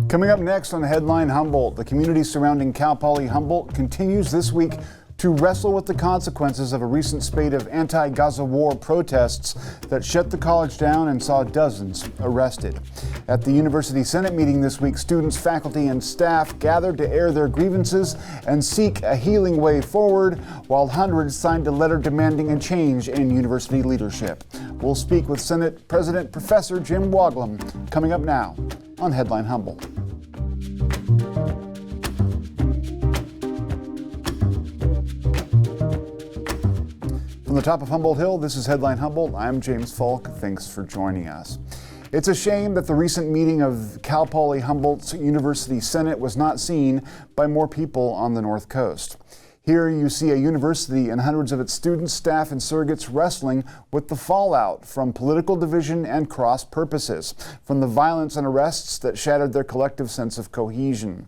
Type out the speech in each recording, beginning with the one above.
Coming up next on Headline Humboldt, the community surrounding Cal Poly Humboldt continues this week to wrestle with the consequences of a recent spate of anti-Gaza war protests that shut the college down and saw dozens arrested. At the University Senate meeting this week, students, faculty, and staff gathered to air their grievances and seek a healing way forward, while hundreds signed a letter demanding a change in university leadership. We'll speak with Senate President Professor Jim Woglom coming up now on Headline Humboldt. From the top of Humboldt Hill, this is Headline Humboldt. I'm James Falk. Thanks for joining us. It's a shame that the recent meeting of Cal Poly Humboldt's University Senate was not seen by more people on the North Coast. Here you see a university and hundreds of its students, staff, and surrogates wrestling with the fallout from political division and cross purposes, from the violence and arrests that shattered their collective sense of cohesion.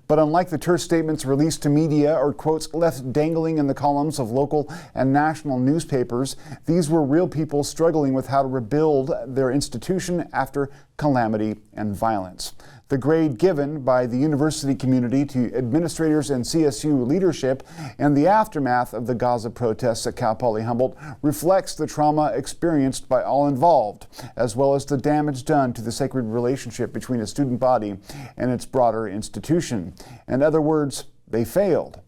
But unlike the terse statements released to media or quotes left dangling in the columns of local and national newspapers, these were real people struggling with how to rebuild their institution after calamity and violence. The grade given by the university community to administrators and CSU leadership in the aftermath of the Gaza protests at Cal Poly Humboldt reflects the trauma experienced by all involved, as well as the damage done to the sacred relationship between a student body and its broader institution. In other words, they failed.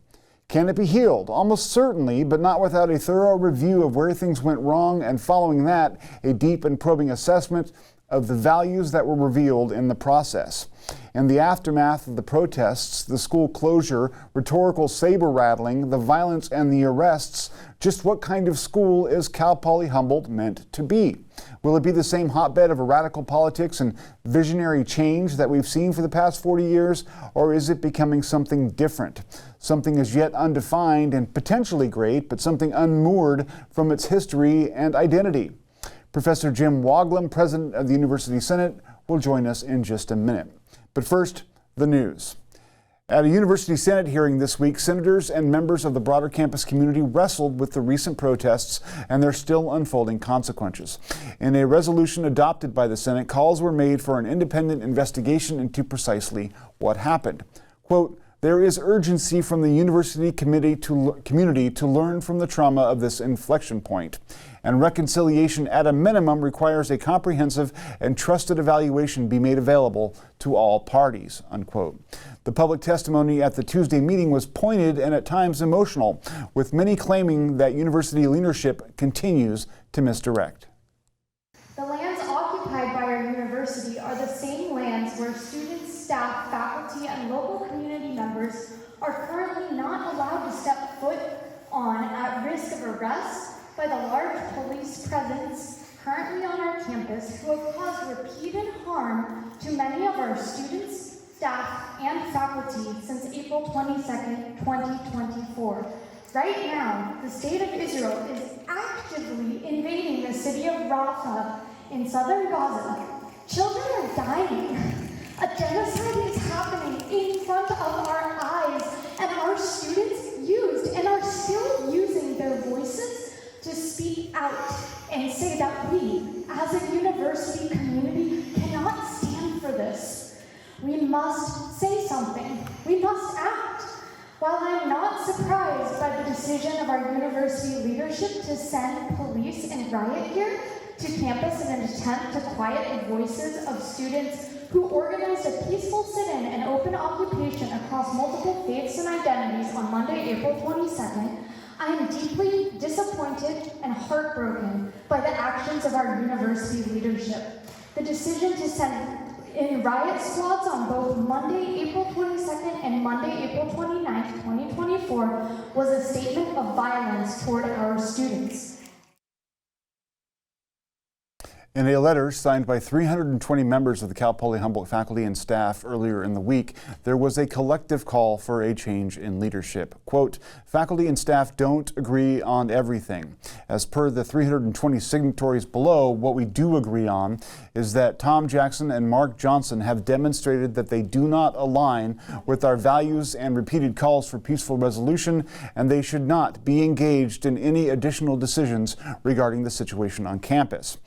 Can it be healed? Almost certainly, but not without a thorough review of where things went wrong, and following that, a deep and probing assessment of the values that were revealed in the process. In the aftermath of the protests, the school closure, rhetorical saber rattling, the violence, and the arrests, just what kind of school is Cal Poly Humboldt meant to be? Will it be the same hotbed of radical politics and visionary change that we've seen for the past 40 years, or is it becoming something different? Something as yet undefined and potentially great, but something unmoored from its history and identity. Professor Jim Woglom, President of the University Senate, will join us in just a minute. But first, the news. At a University Senate hearing this week, senators and members of the broader campus community wrestled with the recent protests and their still unfolding consequences. In a resolution adopted by the Senate, calls were made for an independent investigation into precisely what happened. Quote, "There is urgency from the university community to learn from the trauma of this inflection point, and reconciliation at a minimum requires a comprehensive and trusted evaluation be made available to all parties," unquote. The public testimony at the Tuesday meeting was pointed and at times emotional, with many claiming that university leadership continues to misdirect. The lands occupied by our university are the same lands where students, staff, faculty, and local community members are currently not allowed to step foot on at risk of arrest by the large police presence currently on our campus, who have caused repeated harm to many of our students, staff, and faculty since April 22nd, 2024. Right now, the state of Israel is actively invading the city of Rafah in southern Gaza. Children are dying. A genocide is happening in front of our eyes, and our students used and are still using their voices to speak out and say that we, as a university community, cannot stand for this. We must say something. We must act. While I'm not surprised by the decision of our university leadership to send police in riot gear to campus in an attempt to quiet the voices of students who organized a peaceful sit-in and open occupation across multiple faiths and identities on Monday, April 22nd, I am deeply disappointed and heartbroken by the actions of our university leadership. The decision to send in riot squads on both Monday, April 22nd and Monday, April 29th, 2024 was a statement of violence toward our students. In a letter signed by 320 members of the Cal Poly Humboldt faculty and staff earlier in the week, there was a collective call for a change in leadership. Quote, "Faculty and staff don't agree on everything. As per the 320 signatories below, what we do agree on is that Tom Jackson and Mark Johnson have demonstrated that they do not align with our values and repeated calls for peaceful resolution, and they should not be engaged in any additional decisions regarding the situation on campus.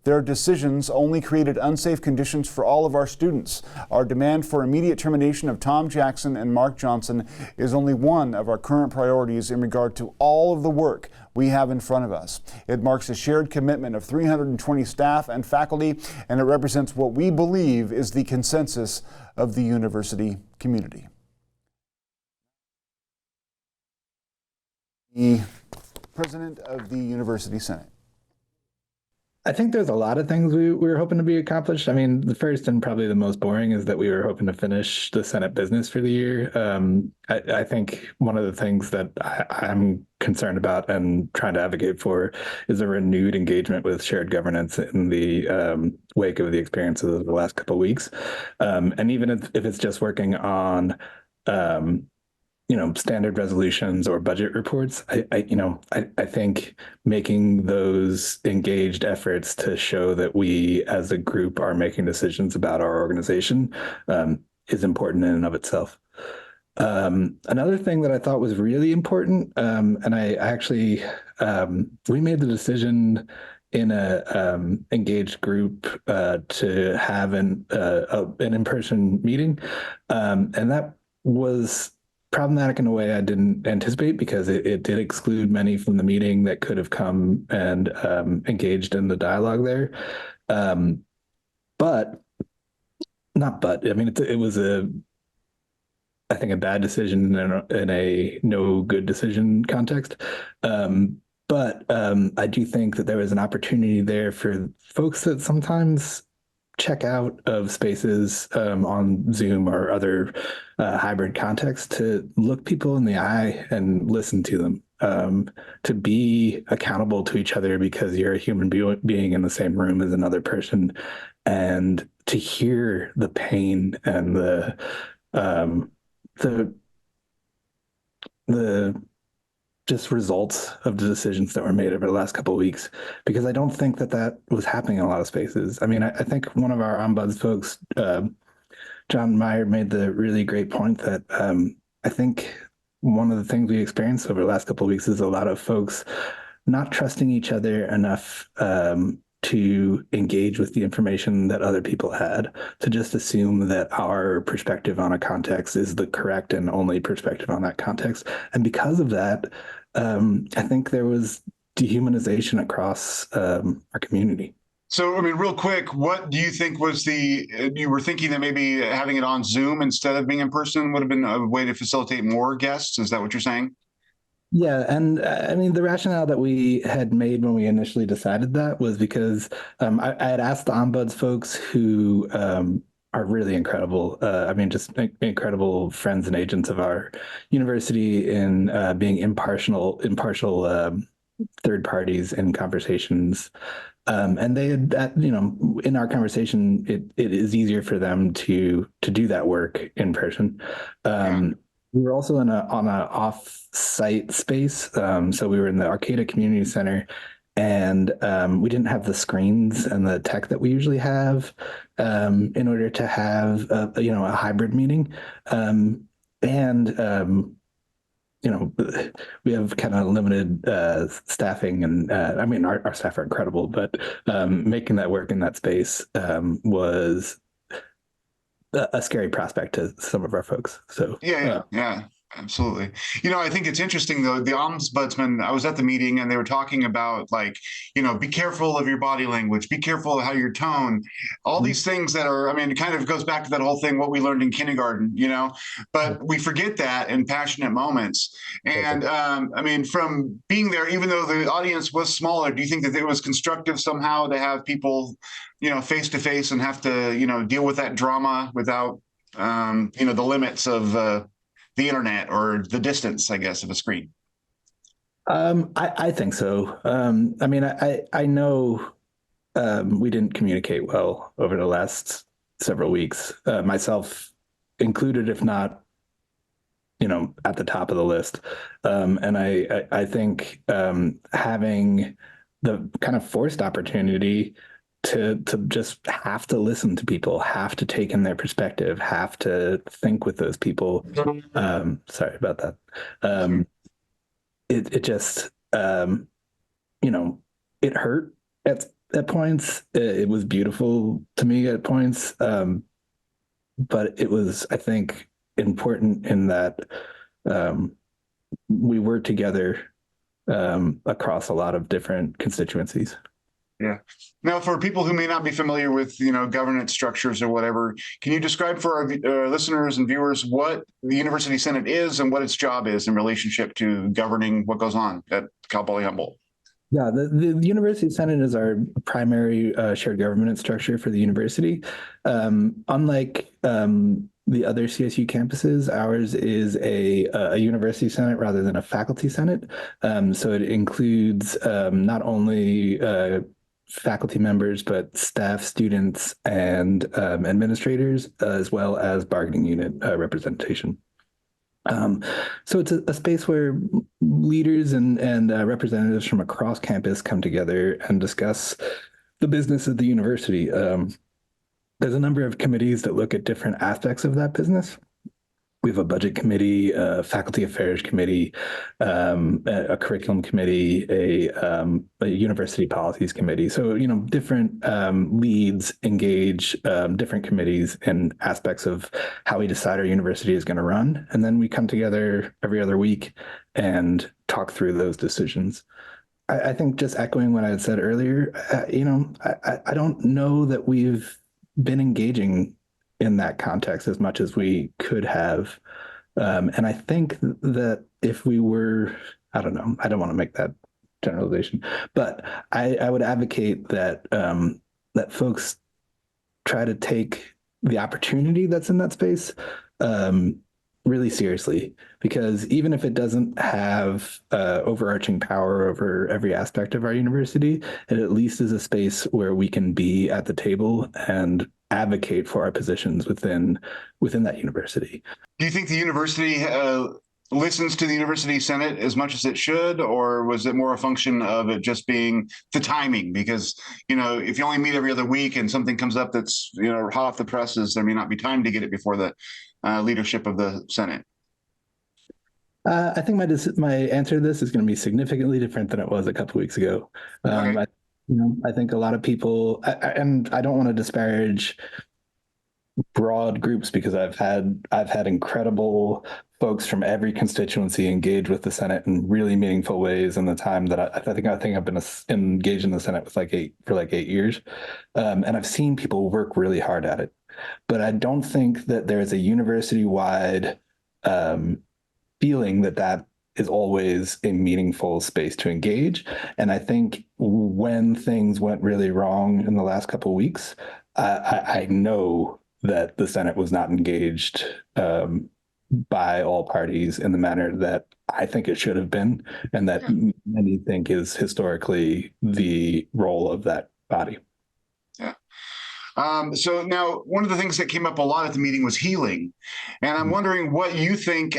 Their decisions only created unsafe conditions for all of our students. Our demand for immediate termination of Tom Jackson and Mark Johnson is only one of our current priorities in regard to all of the work we have in front of us. It marks a shared commitment of 320 staff and faculty, and it represents what we believe is the consensus of the university community. The President of the University Senate. I think there's a lot of things we were hoping to be accomplished. I mean, the first and probably the most boring is that we were hoping to finish the Senate business for the year. I think one of the things that I'm concerned about and trying to advocate for is a renewed engagement with shared governance in the wake of the experiences of the last couple of weeks. And even if it's just working on standard resolutions or budget reports, I think making those engaged efforts to show that we as a group are making decisions about our organization is important in and of itself. Another thing that I thought was really important, and I actually, we made the decision in a engaged group to have an in-person meeting, and that was problematic in a way I didn't anticipate, because it did exclude many from the meeting that could have come and engaged in the dialogue there. I mean, it was I think a bad decision in a no good decision context. I do think that there was an opportunity there for folks that sometimes check out of spaces on Zoom or other hybrid contexts to look people in the eye and listen to them, to be accountable to each other because you're a human being in the same room as another person, and to hear the pain and the just results of the decisions that were made over the last couple of weeks, because I don't think that was happening in a lot of spaces. I mean, I think one of our ombuds folks, John Meyer, made the really great point that I think one of the things we experienced over the last couple of weeks is a lot of folks not trusting each other enough to engage with the information that other people had, to just assume that our perspective on a context is the correct and only perspective on that context. And because of that, I think there was dehumanization across our community. So, I mean, real quick, what do you think was you were thinking that maybe having it on Zoom instead of being in person would have been a way to facilitate more guests? Is that what you're saying? Yeah, and I mean, the rationale that we had made when we initially decided that was because I had asked the ombuds folks who are really incredible. I mean, just incredible friends and agents of our university in being impartial third parties in conversations. And they had, in our conversation, it is easier for them to do that work in person. We were also on a off-site space, so we were in the Arcata Community Center, and we didn't have the screens and the tech that we usually have in order to have a hybrid meeting, we have kind of limited staffing, and I mean our staff are incredible, but making that work in that space was a scary prospect to some of our folks. So yeah, absolutely. I think it's interesting though, the ombudsman, I was at the meeting and they were talking about be careful of your body language, be careful of how your tone, all these things that are, I mean, it kind of goes back to that whole thing, what we learned in kindergarten, but we forget that in passionate moments. And I mean, from being there, even though the audience was smaller, do you think that it was constructive somehow to have people face to face and have to, deal with that drama without, the limits of the internet or the distance, I guess, of a screen? I think so. I mean, I know we didn't communicate well over the last several weeks, myself included, if not, at the top of the list. And I think having the kind of forced opportunity to just have to listen to people, have to take in their perspective, have to think with those people. Sorry about that. It just, it hurt at points. It was beautiful to me at points. But it was, I think, important in that um, we were together across a lot of different constituencies. Yeah. Now, for people who may not be familiar with, governance structures or whatever, can you describe for our listeners and viewers what the University Senate is and what its job is in relationship to governing what goes on at Cal Poly Humboldt? Yeah, the University Senate is our primary shared government structure for the university. Unlike the other CSU campuses, ours is a university senate rather than a faculty senate. So it includes not only faculty members, but staff, students, and administrators, as well as bargaining unit representation. So it's a space where leaders and representatives from across campus come together and discuss the business of the university. There's a number of committees that look at different aspects of that business. We have a budget committee, a faculty affairs committee, a curriculum committee, a university policies committee. So, different leads engage different committees and aspects of how we decide our university is going to run. And then we come together every other week and talk through those decisions. I think just echoing what I had said earlier, I don't know that we've been engaging in that context as much as we could have. And I think that if we were, I don't know, I don't want to make that generalization, but I would advocate that that folks try to take the opportunity that's in that space really seriously, because even if it doesn't have overarching power over every aspect of our university, it at least is a space where we can be at the table and advocate for our positions within that university. Do you think the university listens to the university senate as much as it should, or was it more a function of it just being the timing? Because, if you only meet every other week and something comes up that's, hot off the presses, there may not be time to get it before the leadership of the Senate. I think my answer to this is going to be significantly different than it was a couple of weeks ago. Okay. I think a lot of people, and I don't want to disparage broad groups, because I've had incredible folks from every constituency engage with the Senate in really meaningful ways in the time that I think I've been engaged in the Senate for like 8 years, and I've seen people work really hard at it. But I don't think that there's a university-wide feeling that is always a meaningful space to engage. And I think when things went really wrong in the last couple of weeks, I know that the Senate was not engaged by all parties in the manner that I think it should have been, and that many think is historically the role of that body. Yeah. So now, one of the things that came up a lot at the meeting was healing, and I'm wondering what you think,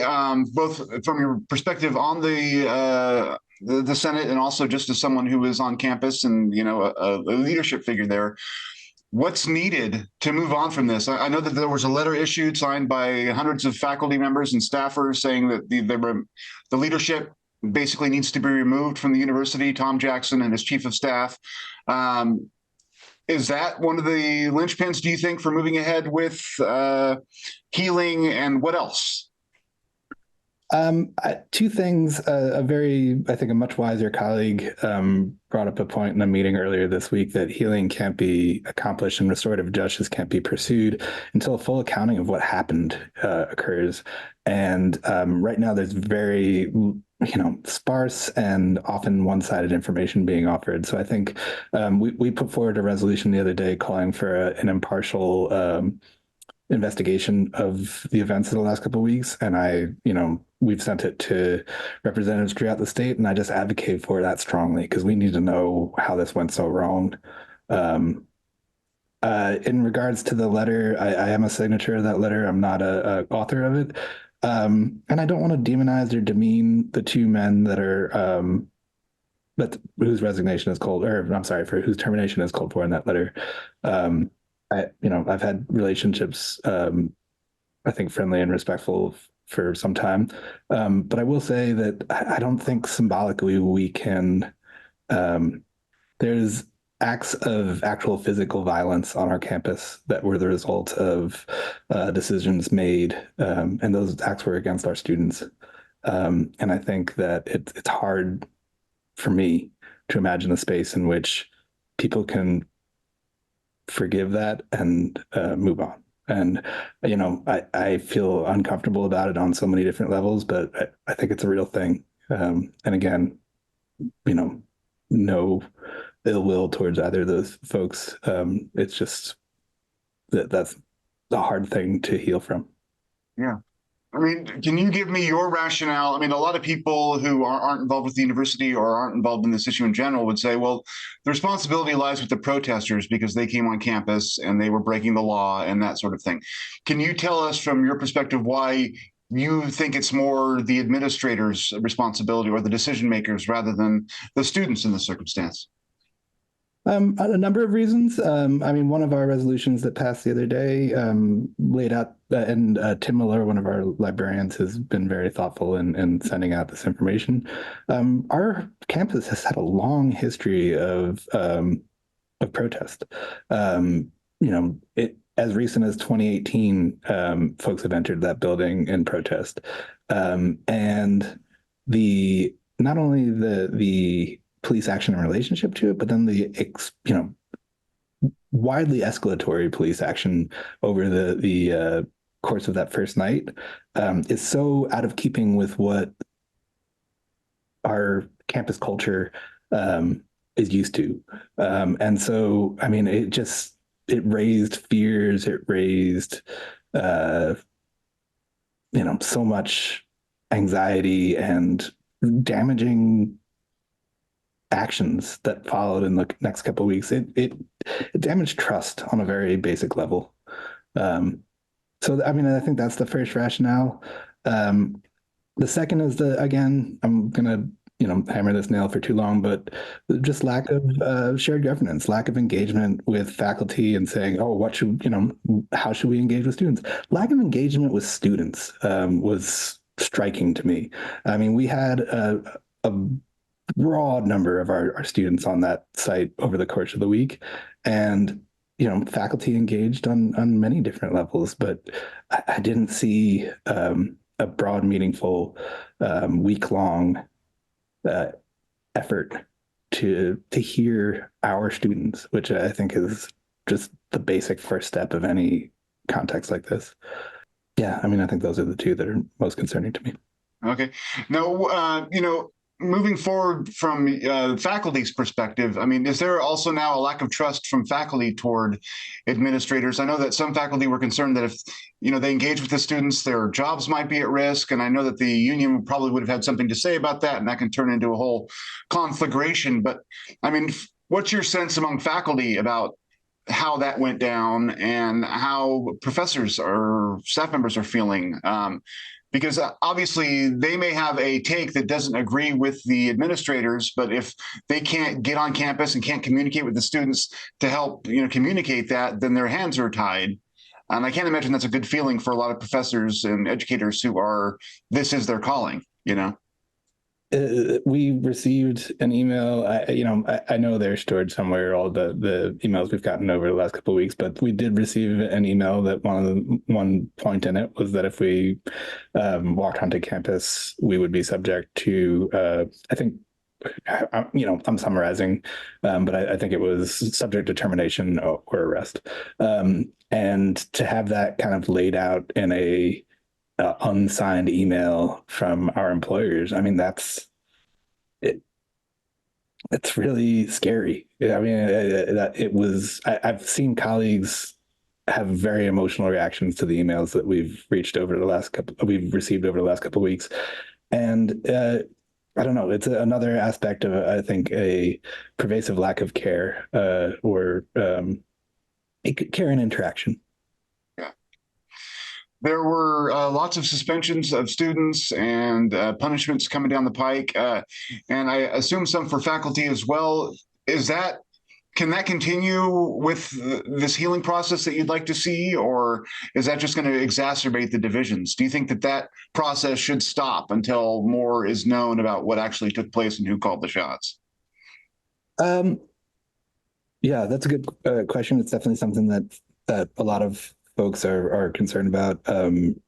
both from your perspective on the Senate and also just as someone who is on campus and a leadership figure there. What's needed to move on from this? I know that there was a letter issued signed by hundreds of faculty members and staffers saying that the leadership basically needs to be removed from the university. Tom Jackson and his chief of staff. Is that one of the linchpins, do you think, for moving ahead with healing, and what else? Two things. I think a much wiser colleague brought up a point in a meeting earlier this week that healing can't be accomplished and restorative justice can't be pursued until a full accounting of what happened occurs. And right now there's very sparse and often one-sided information being offered. So I think we put forward a resolution the other day calling for an impartial investigation of the events of the last couple of weeks. And we've sent it to representatives throughout the state, and I just advocate for that strongly because we need to know how this went so wrong. In regards to the letter, I am a signature of that letter. I'm not a author of it. And I don't want to demonize or demean the two men that are whose resignation is called, or I'm sorry, for whose termination is called for in that letter. I've had relationships, I think, friendly and respectful for some time. But I will say that I don't think symbolically we can, there's acts of actual physical violence on our campus that were the result of decisions made, and those acts were against our students. And I think that it's hard for me to imagine a space in which people can forgive that and move on. And, I feel uncomfortable about it on so many different levels, but I think it's a real thing. And again, no ill will towards either of those folks. It's just that's a hard thing to heal from. Yeah. I mean, can you give me your rationale? I mean, a lot of people who aren't involved with the university or aren't involved in this issue in general would say, well, the responsibility lies with the protesters because they came on campus and they were breaking the law and that sort of thing. Can you tell us from your perspective why you think it's more the administrators' responsibility or the decision makers rather than the students in this circumstance? A number of reasons. One of our resolutions that passed the other day laid out, and Tim Miller, one of our librarians, has been very thoughtful in sending out this information. Our campus has had a long history of protest. As recent as 2018, folks have entered that building in protest, and not only the police action in relationship to it, but then the widely escalatory police action over the course of that first night is so out of keeping with what our campus culture is used to. And so, it raised fears, it raised, so much anxiety and damaging actions that followed in the next couple of weeks. It damaged trust on a very basic level. I think that's the first rationale. The second is again, I'm gonna hammer this nail for too long, but just lack of shared governance, lack of engagement with faculty and saying, oh, how should we engage with students? Lack of engagement with students was striking to me. I mean, we had a broad number of our students on that site over the course of the week, and faculty engaged on many different levels, but I didn't see a broad, meaningful, week-long effort to hear our students, which I think is just the basic first step of any context like this. Yeah, I think those are the two that are most concerning to me. Okay. Now, moving forward from faculty's perspective, is there also now a lack of trust from faculty toward administrators? I know that some faculty were concerned that if, they engage with the students, their jobs might be at risk. And I know that the union probably would have had something to say about that, and that can turn into a whole conflagration. But what's your sense among faculty about how that went down and how professors or staff members are feeling? Because obviously they may have a take that doesn't agree with the administrators, but if they can't get on campus and can't communicate with the students to help, communicate that, then their hands are tied. And I can't imagine that's a good feeling for a lot of professors and educators who this is their calling, We received an email. I know they're stored somewhere, all the emails we've gotten over the last couple of weeks, but we did receive an email that one point in it was that if we walked onto campus, we would be subject to, I think, I'm summarizing, but I think it was subject to termination or arrest. And to have that kind of laid out in a unsigned email from our employers, that's it. It's really scary. I've seen colleagues have very emotional reactions to the emails that we've received over the last couple of weeks, and I don't know. It's another aspect of, I think, a pervasive lack of care or care and interaction. There were lots of suspensions of students and punishments coming down the pike, and I assume some for faculty as well. Can that continue with this healing process that you'd like to see, or is that just going to exacerbate the divisions? Do you think that process should stop until more is known about what actually took place and who called the shots? Yeah, that's a good question. It's definitely something that a lot of folks are concerned about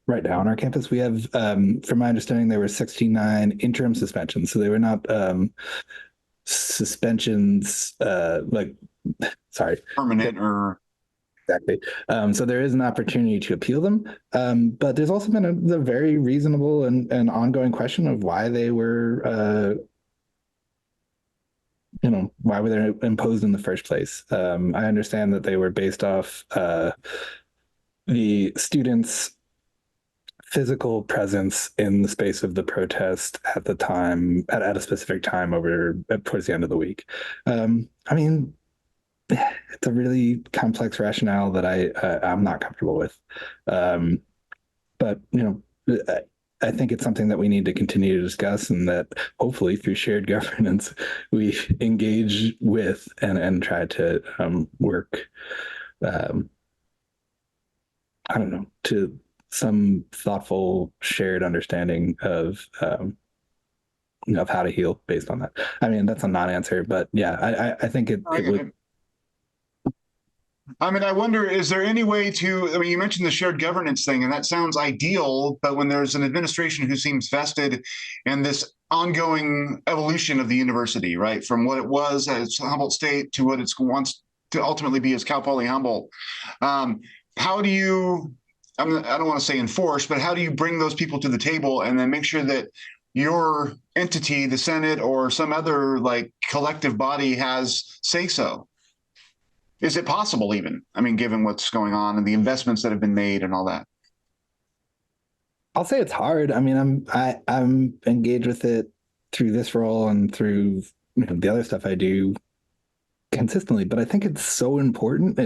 right now on our campus. We have, from my understanding, there were 69 interim suspensions, so they were not suspensions like sorry. Permanent or Exactly. So there is an opportunity to appeal them, but there's also been a very reasonable and ongoing question of why they were, why were they imposed in the first place. I understand that they were based off the students' physical presence in the space of the protest at the time, at a specific time towards the end of the week. I mean, it's a really complex rationale that I'm not comfortable with. But I think it's something that we need to continue to discuss, and that hopefully through shared governance we engage with and try to work. I don't know, to some thoughtful shared understanding of how to heal based on that. I mean, that's a non-answer, but yeah, I think it would. I mean, I wonder, is there any way to, I mean, you mentioned the shared governance thing, and that sounds ideal, but when there's an administration who seems vested in this ongoing evolution of the university, right, from what it was as Humboldt State to what it wants to ultimately be as Cal Poly Humboldt, how do you, I don't want to say enforce, but how do you bring those people to the table and then make sure that your entity, the Senate or some other like collective body, has say so? Is it possible even? I mean, given what's going on and the investments that have been made and all that. I'll say it's hard. I mean, I'm engaged with it through this role and through the other stuff I do consistently, but I think it's so important.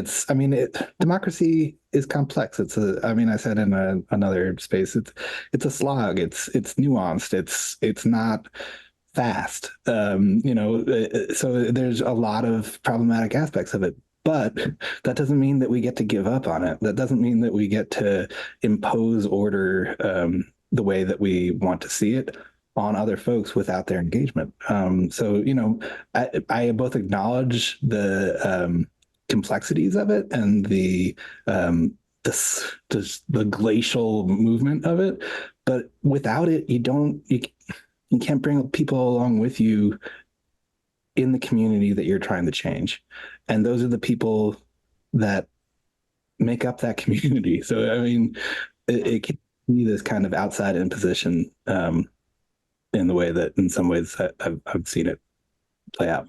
Democracy is complex. I mean, I said in another space, it's a slog. It's nuanced. It's not fast. So there's a lot of problematic aspects of it. But that doesn't mean that we get to give up on it. That doesn't mean that we get to impose order the way that we want to see it on other folks without their engagement. I both acknowledge the complexities of it and the glacial movement of it, but without it, you can't bring people along with you in the community that you're trying to change. And those are the people that make up that community. So, I mean, it can be this kind of outside imposition in the way that in some ways I've seen it play out.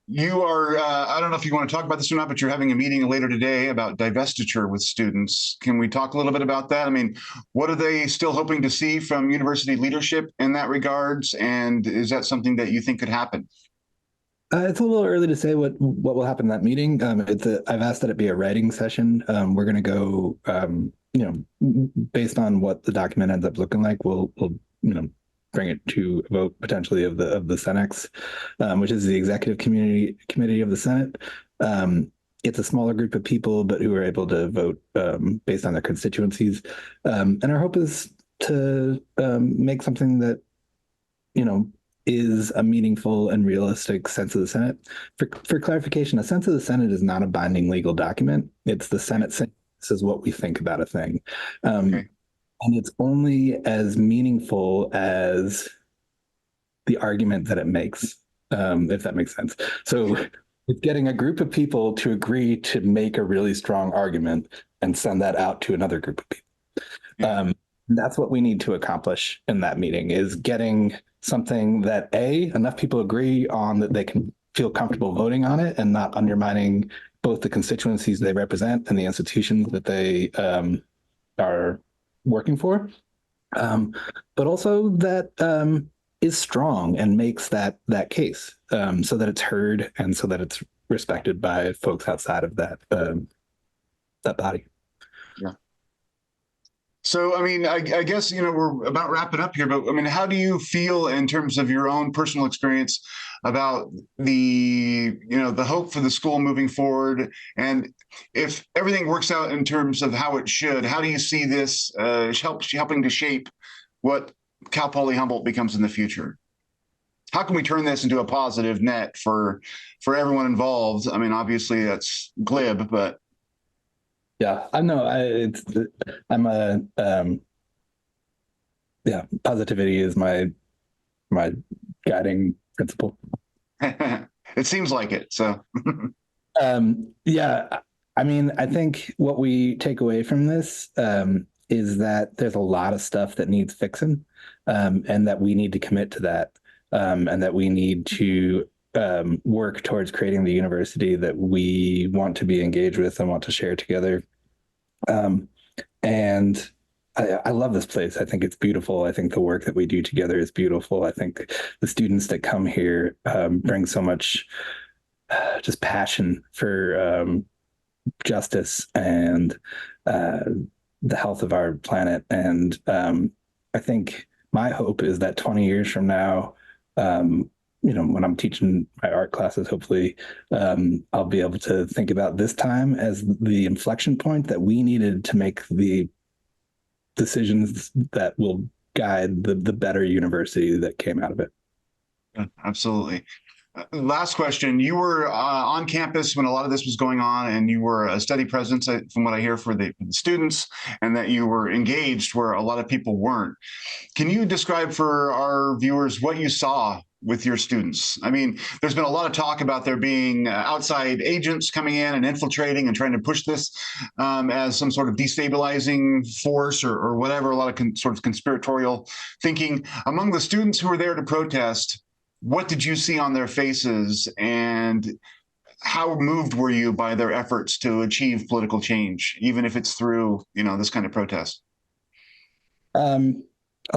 You are, I don't know if you want to talk about this or not, but you're having a meeting later today about divestiture with students. Can we talk a little bit about that? I mean, what are they still hoping to see from university leadership in that regards? And is that something that you think could happen? It's a little early to say what will happen in that meeting. I've asked that it be a writing session. We're going to go, based on what the document ends up looking like, we'll bring it to a vote potentially of the Senex, which is the executive committee of the Senate. It's a smaller group of people, but who are able to vote based on their constituencies. And our hope is to make something that is a meaningful and realistic sense of the Senate. For clarification, a sense of the Senate is not a binding legal document. It's the Senate saying this is what we think about a thing. Okay. And it's only as meaningful as the argument that it makes, if that makes sense. So it's getting a group of people to agree to make a really strong argument and send that out to another group of people. Yeah. That's what we need to accomplish in that meeting, is getting something that enough people agree on, that they can feel comfortable voting on it and not undermining both the constituencies they represent and the institutions that they are working for, but also that is strong and makes that case, so that it's heard and so that it's respected by folks outside of that body. Yeah. So, I mean, I guess, we're about wrapping up here, but I mean, how do you feel in terms of your own personal experience about the hope for the school moving forward? And if everything works out in terms of how it should, how do you see this helping to shape what Cal Poly Humboldt becomes in the future? how can we turn this into a positive net for everyone involved? I mean, obviously that's glib, but Yeah, positivity is my guiding principle. it seems like it. So Yeah, I mean, I think what we take away from this is that there's a lot of stuff that needs fixing, and that we need to commit to that, and that we need to work towards creating the university that we want to be engaged with and want to share together. And I love this place. I think it's beautiful. I think the work that we do together is beautiful. I think the students that come here bring so much just passion for justice and the health of our planet. And I think my hope is that 20 years from now, when I'm teaching my art classes, hopefully I'll be able to think about this time as the inflection point that we needed to make the decisions that will guide the better university that came out of it. absolutely. Last question. You were on campus when a lot of this was going on, and you were a steady presence, from what I hear, for the students, and that you were engaged where a lot of people weren't. Can you describe for our viewers what you saw with your students? I mean, there's been a lot of talk about there being outside agents coming in and infiltrating and trying to push this as some sort of destabilizing force or whatever, a lot of sort of conspiratorial thinking. Among the students who were there to protest, what did you see on their faces, and how moved were you by their efforts to achieve political change, even if it's through, this kind of protest? I'll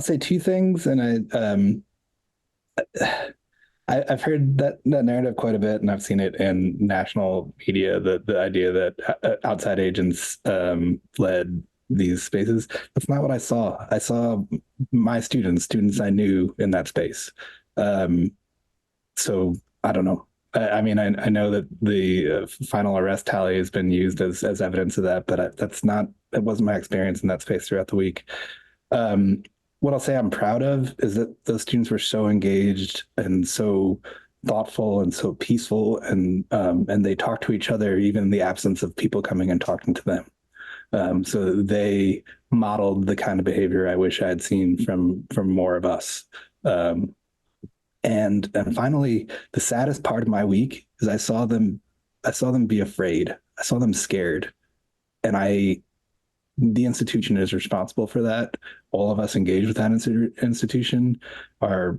say two things, and I've heard that narrative quite a bit, and I've seen it in national media, the idea that outside agents led these spaces. That's not what I saw. I saw my students I knew in that space. So I don't know. I mean, I know that the final arrest tally has been used as evidence of that, but that wasn't my experience in that space throughout the week. What I'll say I'm proud of is that those students were so engaged and so thoughtful and so peaceful, and they talked to each other even in the absence of people coming and talking to them. So they modeled the kind of behavior I wish I had seen from more of us. And finally, the saddest part of my week is I saw them be afraid. I saw them scared. And the institution is responsible for that. All of us engaged with that institution are,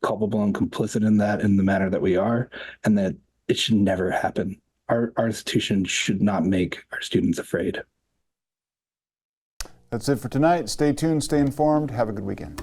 culpable and complicit in that in the manner that we are, and that it should never happen. Our institution should not make our students afraid. That's it for tonight. Stay tuned, stay informed. Have a good weekend.